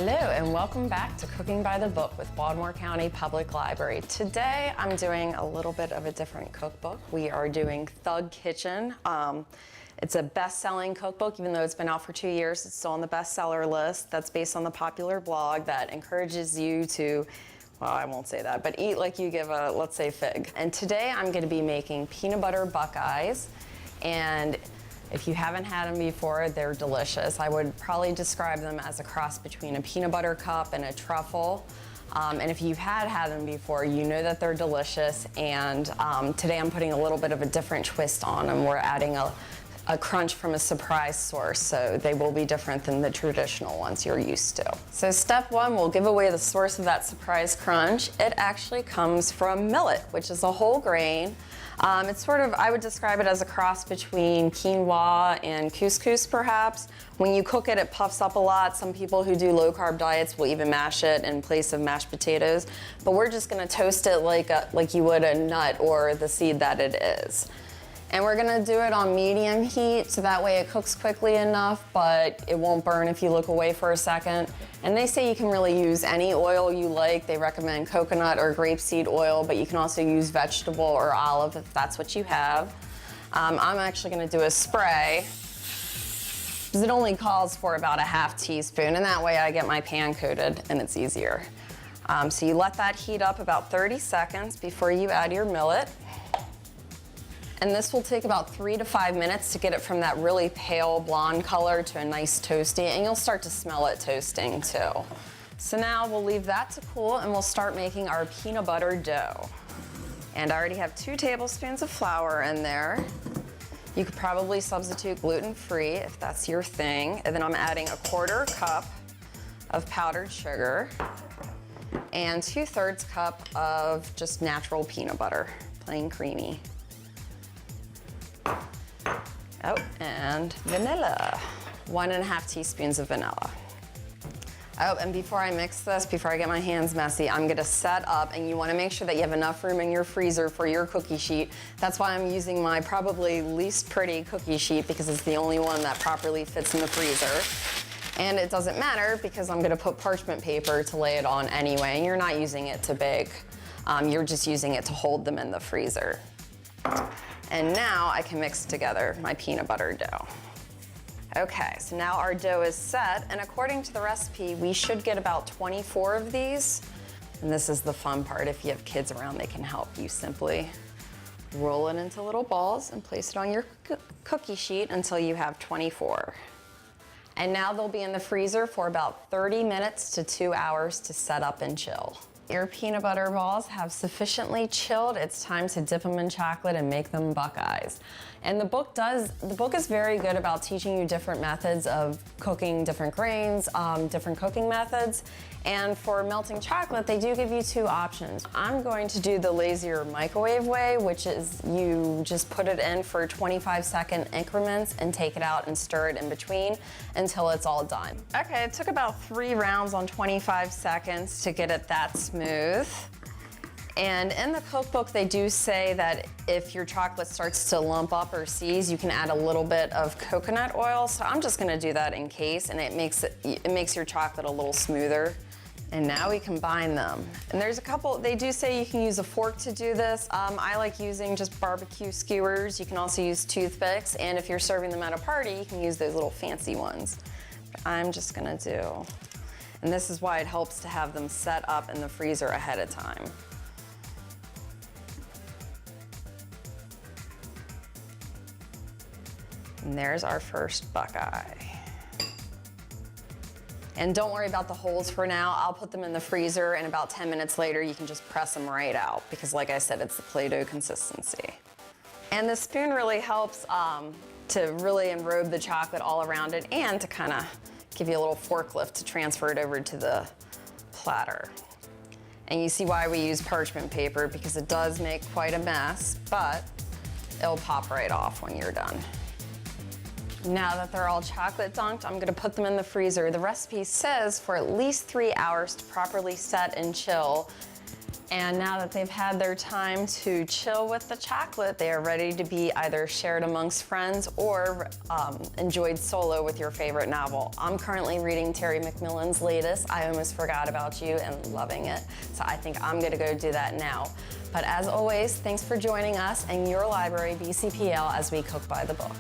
Hello and welcome back to Cooking by the Book with Baltimore County Public Library. Today I'm doing a little bit of a different cookbook. We are doing Thug Kitchen. It's a best-selling cookbook. Even though it's been out for 2 years, it's still on the bestseller list. That's based on the popular blog that encourages you to, well, I won't say that, but eat like you give a, let's say, fig. And today I'm going to be making peanut butter buckeyes. And if you haven't had them before, they're delicious. I would probably describe them as a cross between a peanut butter cup and a truffle. And if you've had them before, you know that they're delicious. And today I'm putting a little bit of a different twist on them. We're adding a crunch from a surprise source, so they will be different than the traditional ones you're used to. So step one, we'll give away the source of that surprise crunch. It actually comes from millet, which is a whole grain. It's sort of, I would describe it as a cross between quinoa and couscous, perhaps. When you cook it, it puffs up a lot. Some people who do low-carb diets will even mash it in place of mashed potatoes. But we're just gonna toast it like you would a nut or the seed that it is. And we're gonna do it on medium heat, so that way it cooks quickly enough, but it won't burn if you look away for a second. And they say you can really use any oil you like. They recommend coconut or grapeseed oil, but you can also use vegetable or olive if that's what you have. I'm actually gonna do a spray, because it only calls for about a ½ teaspoon, and that way I get my pan coated and it's easier. So you let that heat up about 30 seconds before you add your millet. And this will take about 3 to 5 minutes to get it from that really pale blonde color to a nice toasty, and you'll start to smell it toasting too. So now we'll leave that to cool and we'll start making our peanut butter dough. And I already have 2 tablespoons of flour in there. You could probably substitute gluten-free if that's your thing. And then I'm adding a 1/4 cup of powdered sugar and 2/3 cup of just natural peanut butter, plain creamy. Oh, and vanilla. 1½ teaspoons of vanilla. Oh, and before I mix this, before I get my hands messy, I'm gonna set up, and you wanna make sure that you have enough room in your freezer for your cookie sheet. That's why I'm using my probably least pretty cookie sheet, because it's the only one that properly fits in the freezer. And it doesn't matter because I'm gonna put parchment paper to lay it on anyway, and you're not using it to bake. You're just using it to hold them in the freezer. And now I can mix together my peanut butter dough. Okay, so now our dough is set, and according to the recipe, we should get about 24 of these. And this is the fun part. If you have kids around, they can help you. Simply roll it into little balls and place it on your cookie sheet until you have 24. And now they'll be in the freezer for about 30 minutes to 2 hours to set up and chill. Your peanut butter balls have sufficiently chilled. It's time to dip them in chocolate and make them buckeyes. And the book is very good about teaching you different methods of cooking different grains, different cooking methods. And for melting chocolate, they do give you 2 options. I'm going to do the lazier microwave way, which is you just put it in for 25-second increments and take it out and stir it in between until it's all done. Okay, it took about 3 rounds on 25 seconds to get it that smooth. And in the cookbook, they do say that if your chocolate starts to lump up or seize, you can add a little bit of coconut oil. So I'm just gonna do that in case, and it makes your chocolate a little smoother. And now we combine them. And there's a couple, they do say you can use a fork to do this. I like using just barbecue skewers. You can also use toothpicks. And if you're serving them at a party, you can use those little fancy ones. But I'm just gonna do, and this is why it helps to have them set up in the freezer ahead of time. And there's our first buckeye. And don't worry about the holes for now. I'll put them in the freezer, and about 10 minutes later, you can just press them right out, because like I said, it's the Play-Doh consistency. And the spoon really helps to really enrobe the chocolate all around it, and to kind of give you a little forklift to transfer it over to the platter. And you see why we use parchment paper, because it does make quite a mess, but it'll pop right off when you're done. Now that they're all chocolate dunked, I'm gonna put them in the freezer. The recipe says for at least 3 hours to properly set and chill. And now that they've had their time to chill with the chocolate, they are ready to be either shared amongst friends or enjoyed solo with your favorite novel. I'm currently reading Terry McMillan's latest, I Almost Forgot About You, and loving it. So I think I'm gonna go do that now. But as always, thanks for joining us and your library, BCPL, as we cook by the book.